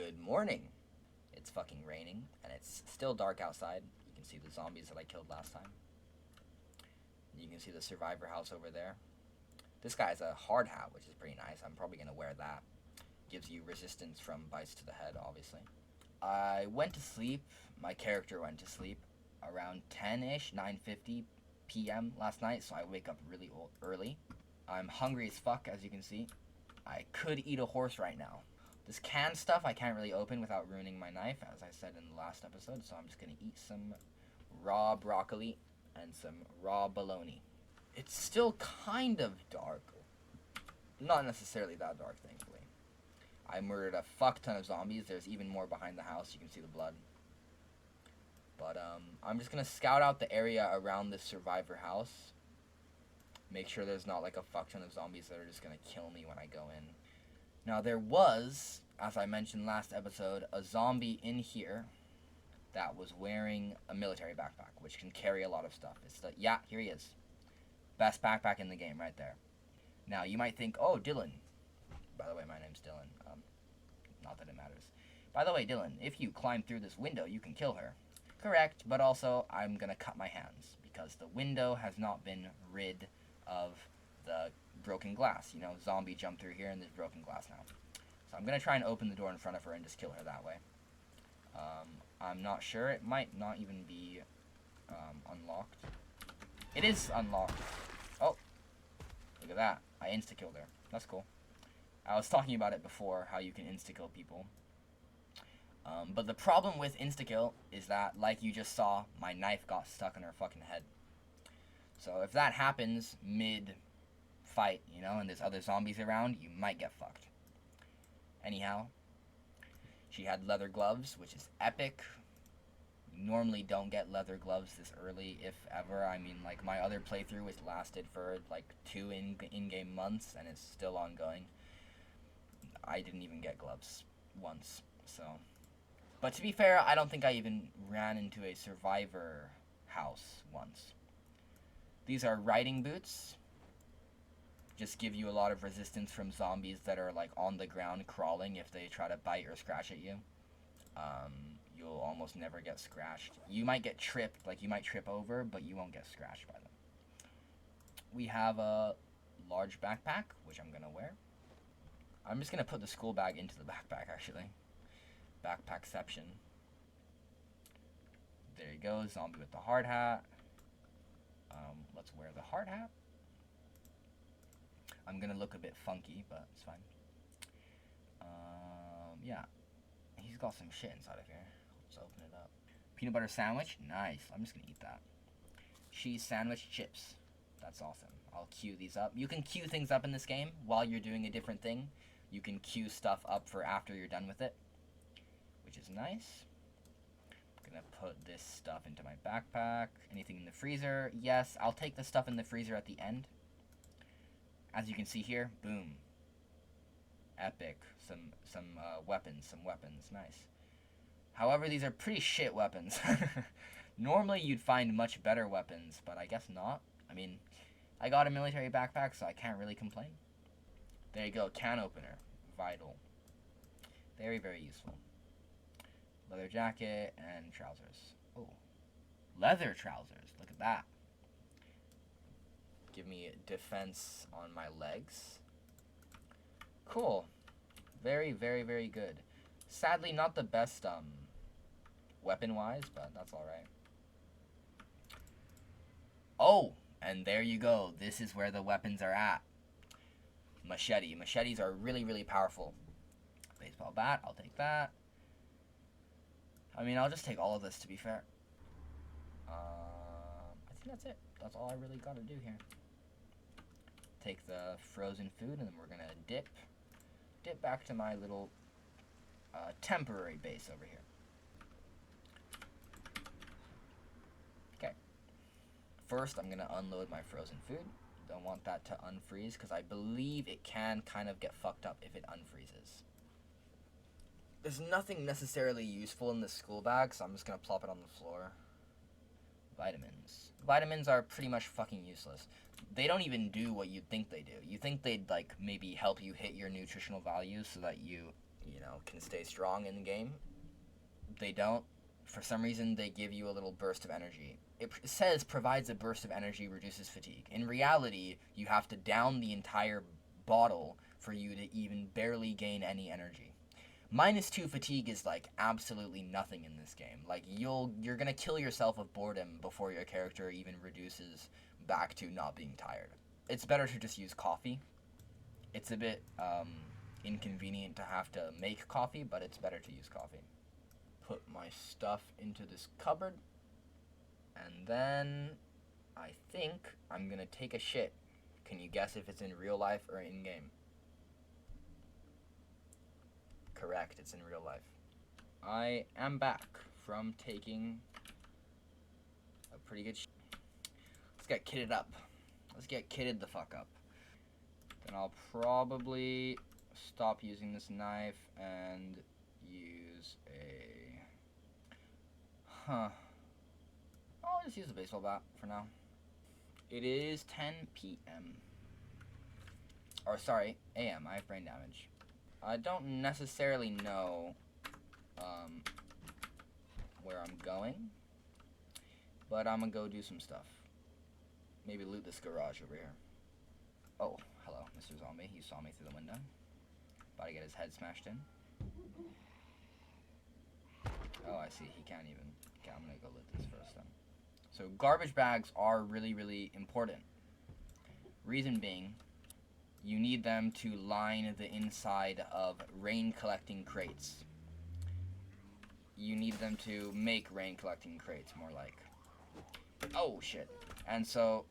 Good morning. It's fucking raining, and it's still dark outside. You can see the zombies that I killed last time. You can see the survivor house over there. This guy has a hard hat, which is pretty nice. I'm probably going to wear that. Gives you resistance from bites to the head, obviously. I went to sleep. My character went to sleep around 10-ish, 9:50 p.m. last night, so I wake up really early. I'm hungry as fuck, as you can see. I could eat a horse right now. This canned stuff I can't really open without ruining my knife, as I said in the last episode, so I'm just going to eat some raw broccoli and some raw bologna. It's still kind of dark. Not necessarily that dark, thankfully. I murdered a fuck ton of zombies. There's even more behind the house. You can see the blood. But I'm just going to scout out the area around this survivor house. Make sure there's not like a fuck ton of zombies that are just going to kill me when I go in. Now there was, as I mentioned last episode, a zombie in here that was wearing a military backpack, which can carry a lot of stuff. Yeah, here he is. Best backpack in the game right there. Now you might think, oh, Dylan. By the way, my name's Dylan. Not that it matters. By the way, Dylan, if you climb through this window, you can kill her. Correct, but also I'm going to cut my hands because the window has not been rid of the broken glass. You know, zombie jumped through here and there's broken glass now. So I'm going to try and open the door in front of her and just kill her that way. I'm not sure. It might not even be unlocked. It is unlocked. Oh, look at that. I insta-killed her. That's cool. I was talking about it before, how you can insta-kill people. But the problem with insta-kill is that, like you just saw, my knife got stuck in her fucking head. So if that happens mid-fight, you know, and there's other zombies around, you might get fucked. Anyhow, she had leather gloves, which is epic. You normally don't get leather gloves this early, if ever. I mean, like, my other playthrough has lasted for, like, 2 in-game months, and it's still ongoing. I didn't even get gloves once, so. But to be fair, I don't think I even ran into a survivor house once. These are riding boots. Just give you a lot of resistance from zombies that are like on the ground crawling if they try to bite or scratch at you. You'll almost never get scratched. You might get tripped, like you might trip over, but you won't get scratched by them. We have a large backpack, which I'm gonna wear. I'm just gonna put the school bag into the backpack, actually. Backpackception. There you go, zombie with the hard hat. Let's wear the hard hat. I'm gonna look a bit funky, but it's fine. Yeah. He's got some shit inside of here. Let's open it up. Peanut butter sandwich? Nice. I'm just gonna eat that. Cheese sandwich, chips. That's awesome. I'll queue these up. You can queue things up in this game while you're doing a different thing. You can queue stuff up for after you're done with it, which is nice. I'm gonna put this stuff into my backpack. Anything in the freezer? Yes, I'll take the stuff in the freezer at the end. As you can see here, boom. Epic. Some weapons. Nice. However, these are pretty shit weapons. Normally, you'd find much better weapons, but I guess not. I mean, I got a military backpack, so I can't really complain. There you go. Can opener. Vital. Very, very useful. Leather jacket and trousers. Oh. Leather trousers. Look at that. Give me defense on my legs. Cool. Very, very, very good. Sadly, not the best weapon-wise, but that's alright. Oh, and there you go. This is where the weapons are at. Machete. Machetes are really, really powerful. Baseball bat, I'll take that. I mean, I'll just take all of this, to be fair. I think that's it. That's all I really gotta do here. Take the frozen food, and then we're gonna dip back to my little temporary base over here. Okay. First, I'm gonna unload my frozen food. Don't want that to unfreeze, because I believe it can kind of get fucked up if it unfreezes. There's nothing necessarily useful in this school bag, so I'm just gonna plop it on the floor. Vitamins. Vitamins are pretty much fucking useless. They don't even do what you'd think they do. You think they'd, like, maybe help you hit your nutritional values so that you you know, can stay strong in the game. They don't. For some reason, they give you a little burst of energy. It says provides a burst of energy, reduces fatigue. In reality, you have to down the entire bottle for you to even barely gain any energy. -2 fatigue is like absolutely nothing in this game. Like you're gonna kill yourself of boredom before your character even reduces back to not being tired. It's better to just use coffee. It's a bit inconvenient to have to make coffee, but it's better to use coffee. Put my stuff into this cupboard, and then I think I'm gonna take a shit. Can you guess if it's in real life or in game? Correct, it's in real life. I am back from taking a pretty good shit. Let's get kitted up. Let's get kitted the fuck up. Then I'll probably stop using this knife and use a... I'll just use a baseball bat for now. It is 10 p.m. Or sorry, a.m. I have brain damage. I don't necessarily know where I'm going, but I'm gonna go do some stuff. Maybe loot this garage over here. Oh, hello, Mr. Zombie. He saw me through the window. About to get his head smashed in. Oh, I see. He can't even. Okay, I'm gonna go loot this first then. So garbage bags are really, really important. Reason being, you need them to line the inside of rain collecting crates. You need them to make rain collecting crates, more like. Oh shit. And so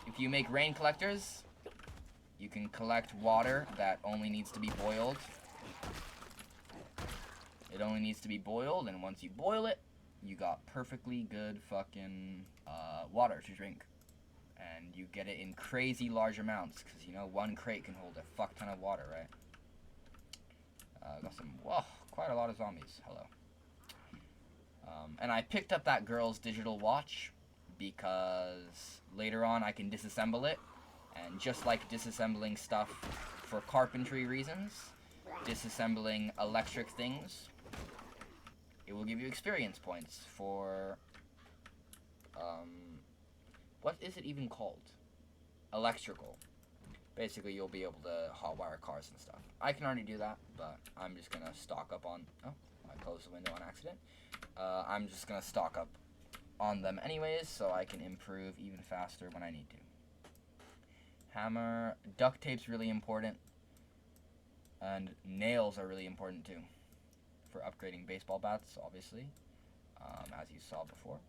if you make rain collectors, you can collect water that only needs to be boiled. It only needs to be boiled, and once you boil it, you got perfectly good fucking water to drink. And you get it in crazy large amounts, because, you know, one crate can hold a fuck ton of water, right? Got some, whoa, quite a lot of zombies. Hello. And I picked up that girl's digital watch, because later on I can disassemble it. And just like disassembling stuff for carpentry reasons, disassembling electric things, it will give you experience points for, what is it even called? Electrical. Basically, you'll be able to hotwire cars and stuff. I can already do that, but I'm just gonna stock up on, oh, I closed the window on accident. I'm just gonna stock up on them anyways, so I can improve even faster when I need to. Hammer, duct tape's really important, and nails are really important too, for upgrading baseball bats, obviously, as you saw before,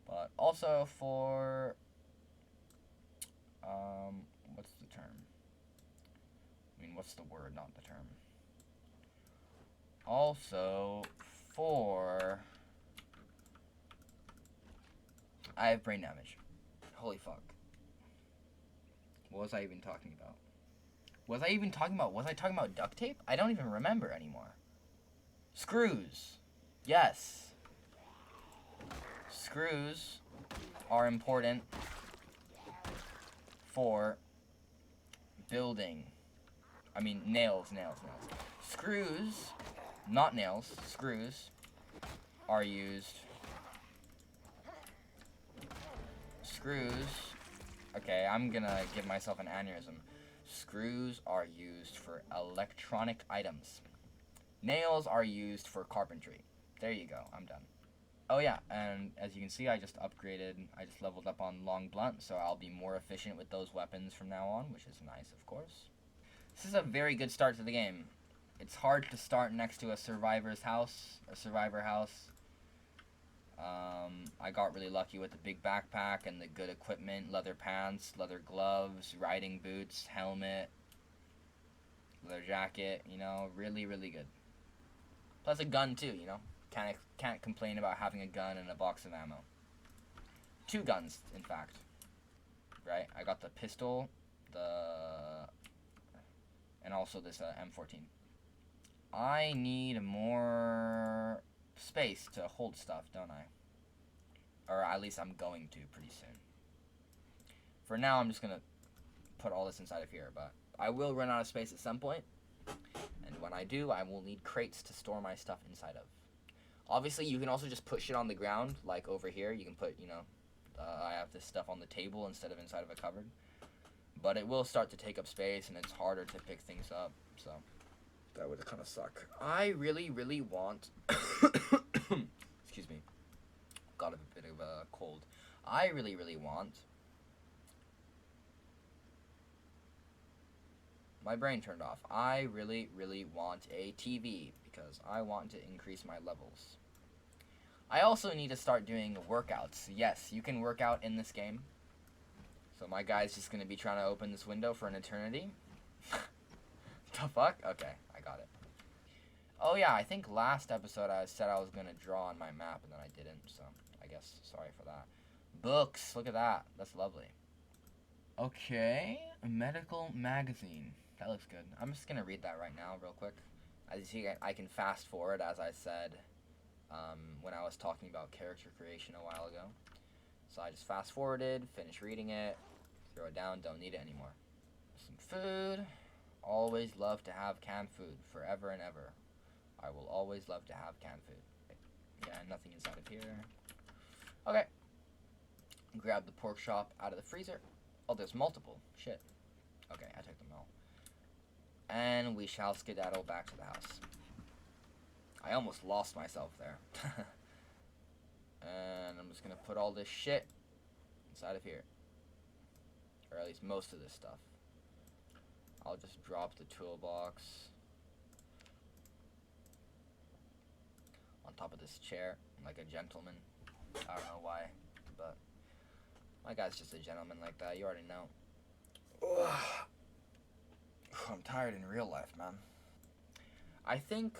but also for, what's the term? I mean, what's the word, not the term? Also for, I have brain damage. Holy fuck. What was I even talking about? Was I talking about duct tape? I don't even remember anymore. Screws. Yes. Screws are important for building. I mean, nails. Screws, not nails, screws are used. Okay, I'm gonna give myself an aneurysm. Screws are used for electronic items. Nails are used for carpentry. There you go, I'm done. Oh yeah, and as you can see, I just leveled up on long blunt, so I'll be more efficient with those weapons from now on, which is nice, of course. This is a very good start to the game. It's hard to start next to a survivor house. I got really lucky with the big backpack and the good equipment, leather pants, leather gloves, riding boots, helmet, leather jacket, you know, really, really good. Plus a gun too, you know. Can't complain about having a gun and a box of ammo. 2 guns, in fact. Right? I got the pistol, and also this M14. I need more space to hold stuff, don't I? Or at least I'm going to pretty soon. For now, I'm just going to put all this inside of here, but I will run out of space at some point, and when I do, I will need crates to store my stuff inside of. Obviously, you can also just put shit on the ground, like over here. You can put, I have this stuff on the table instead of inside of a cupboard. But it will start to take up space, and it's harder to pick things up, so that would kind of suck. I really, really want... Excuse me. Got a bit of a cold. I really, really want... My brain turned off. I really, really want a TV because I want to increase my levels. I also need to start doing workouts. Yes, you can work out in this game. So my guy's just going to be trying to open this window for an eternity. The fuck? Okay, I got it. Oh yeah, I think last episode I said I was going to draw on my map and then I didn't. So I guess sorry for that. Books. Look at that. That's lovely. Okay, a medical magazine. That looks good. I'm just going to read that right now real quick. As you see, I can fast forward, as I said when I was talking about character creation a while ago. So I just fast forwarded, finished reading it, throw it down, don't need it anymore. Some food. Always love to have canned food, forever and ever. I will always love to have canned food. Yeah, nothing inside of here. Okay. Grab the pork chop out of the freezer. Oh, there's multiple. Shit. Okay, I took them all. And we shall skedaddle back to the house. I almost lost myself there. And I'm just going to put all this shit inside of here. Or at least most of this stuff. I'll just drop the toolbox on top of this chair like a gentleman. I don't know why, but my guy's just a gentleman like that. You already know. Ugh. I'm tired in real life, man. I think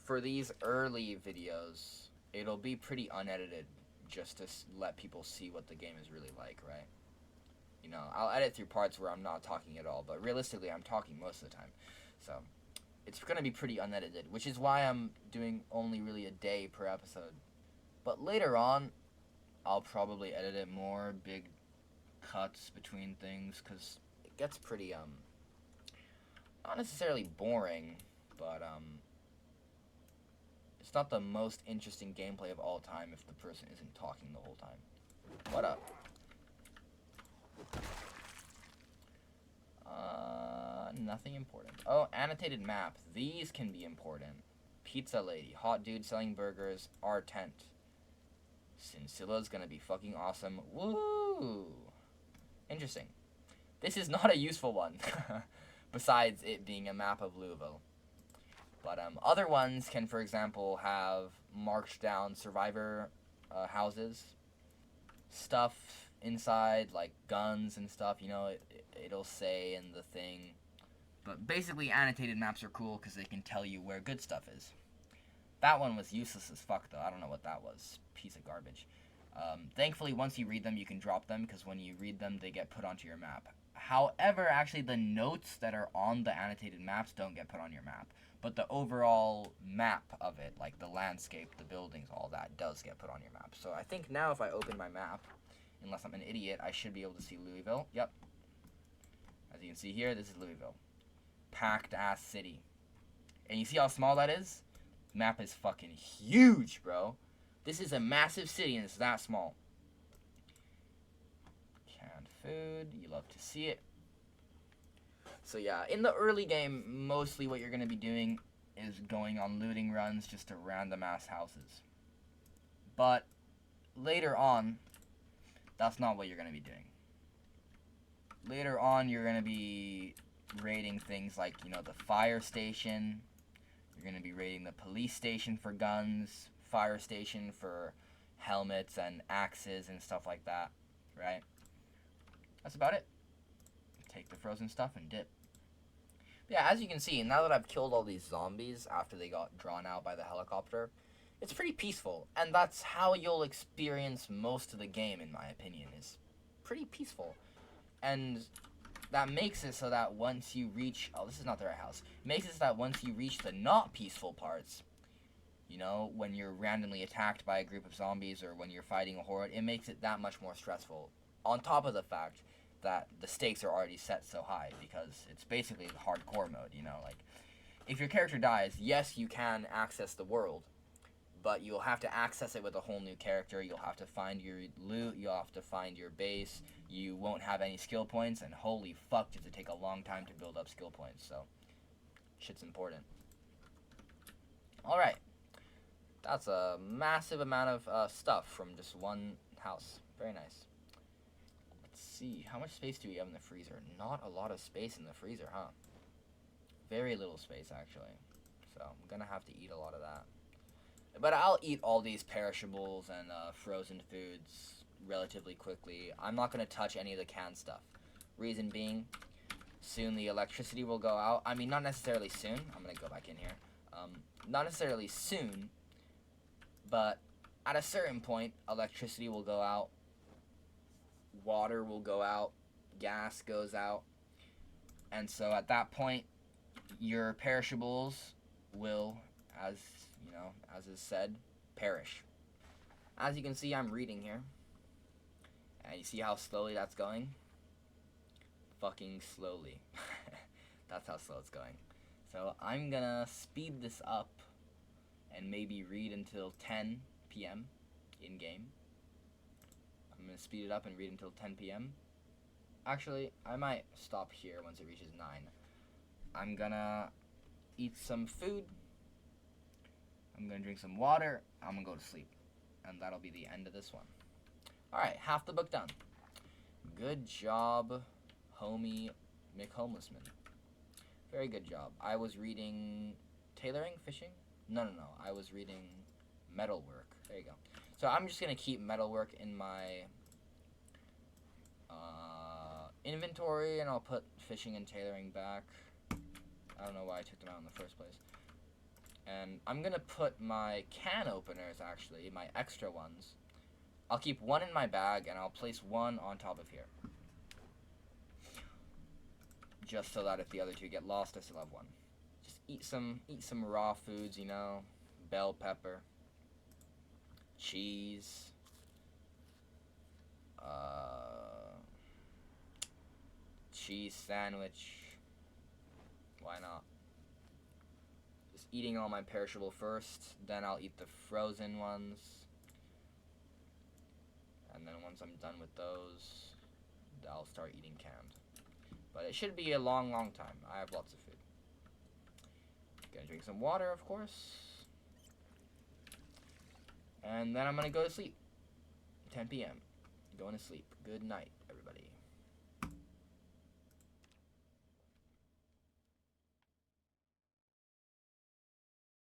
for these early videos, it'll be pretty unedited just to let people see what the game is really like, right? You know, I'll edit through parts where I'm not talking at all, but realistically, I'm talking most of the time. So, it's going to be pretty unedited, which is why I'm doing only really a day per episode. But later on, I'll probably edit it more, big cuts between things, because it gets pretty, not necessarily boring, but, it's not the most interesting gameplay of all time if the person isn't talking the whole time. What up? Nothing important. Oh, annotated map. These can be important. Pizza lady. Hot dude selling burgers. Our tent. Cincilla's gonna be fucking awesome. Woo! Interesting. This is not a useful one. Besides it being a map of Louisville. But other ones can, for example, have marked down survivor houses. Stuff inside, like guns and stuff, you know, it'll say in the thing. But basically, annotated maps are cool because they can tell you where good stuff is. That one was useless as fuck, though. I don't know what that was. Piece of garbage. Thankfully, once you read them, you can drop them, because when you read them, they get put onto your map. However, actually, the notes that are on the annotated maps don't get put on your map. But the overall map of it, like the landscape, the buildings, all that, does get put on your map. So I think now if I open my map, unless I'm an idiot, I should be able to see Louisville. Yep. As you can see here, this is Louisville. Packed-ass city. And you see how small that is? Map is fucking huge, bro. This is a massive city, and it's that small. Canned food. You love to see it. So yeah, in the early game, mostly what you're going to be doing is going on looting runs just to random-ass houses. But later on, that's not what you're going to be doing. Later on, you're going to be raiding things like, you know, the fire station. You're going to be raiding the police station for guns, fire station for helmets and axes and stuff like that, right? That's about it. Take the frozen stuff and dip. Yeah, as you can see, now that I've killed all these zombies after they got drawn out by the helicopter, it's pretty peaceful. And that's how you'll experience most of the game, in my opinion, is pretty peaceful. And that makes it so that once you reach... Oh, this is not the right house. It makes it so that once you reach the not peaceful parts, you know, when you're randomly attacked by a group of zombies or when you're fighting a horde, it makes it that much more stressful. On top of the fact that the stakes are already set so high, because it's basically the hardcore mode, you know, like, if your character dies, yes, you can access the world, but you'll have to access it with a whole new character. You'll have to find your loot, you'll have to find your base, you won't have any skill points, and holy fuck, does it take a long time to build up skill points, so shit's important. Alright, that's a massive amount of stuff from just one house. Very nice. Let's see, how much space do we have in the freezer? Not a lot of space in the freezer, huh? Very little space, actually. So I'm gonna have to eat a lot of that. But I'll eat all these perishables and frozen foods relatively quickly. I'm not gonna touch any of the canned stuff. Reason being, soon the electricity will go out. I mean, not necessarily soon. I'm gonna go back in here. Not necessarily soon, but at a certain point, electricity will go out, water will go out, gas goes out, and so at that point, your perishables will, as you know, as is said, perish. As you can see, I'm reading here, and you see how slowly that's going? Fucking slowly. That's how slow it's going. So I'm gonna speed this up and maybe read until 10 p.m. in game. I'm gonna speed it up and read until 10 p.m. Actually, I might stop here once it reaches 9. I'm gonna eat some food. I'm gonna drink some water. I'm gonna go to sleep. And that'll be the end of this one. Alright, half the book done. Good job, homie McHomelessman. Very good job. I was reading tailoring, fishing? No. I was reading metalwork. There you go. So I'm just going to keep metalwork in my inventory, and I'll put fishing and tailoring back. I don't know why I took them out in the first place. And I'm going to put my can openers, actually, my extra ones. I'll keep one in my bag, and I'll place one on top of here. Just so that if the other two get lost, I still have one. Just eat some raw foods, you know, bell pepper, cheese, cheese sandwich. Why not? Just eating all my perishable first, then I'll eat the frozen ones, and then once I'm done with those, I'll start eating canned. But it should be a long time. I have lots of food. Gonna drink some water, of course. And then I'm gonna go to sleep. 10 p.m. Going to sleep. Good night, everybody.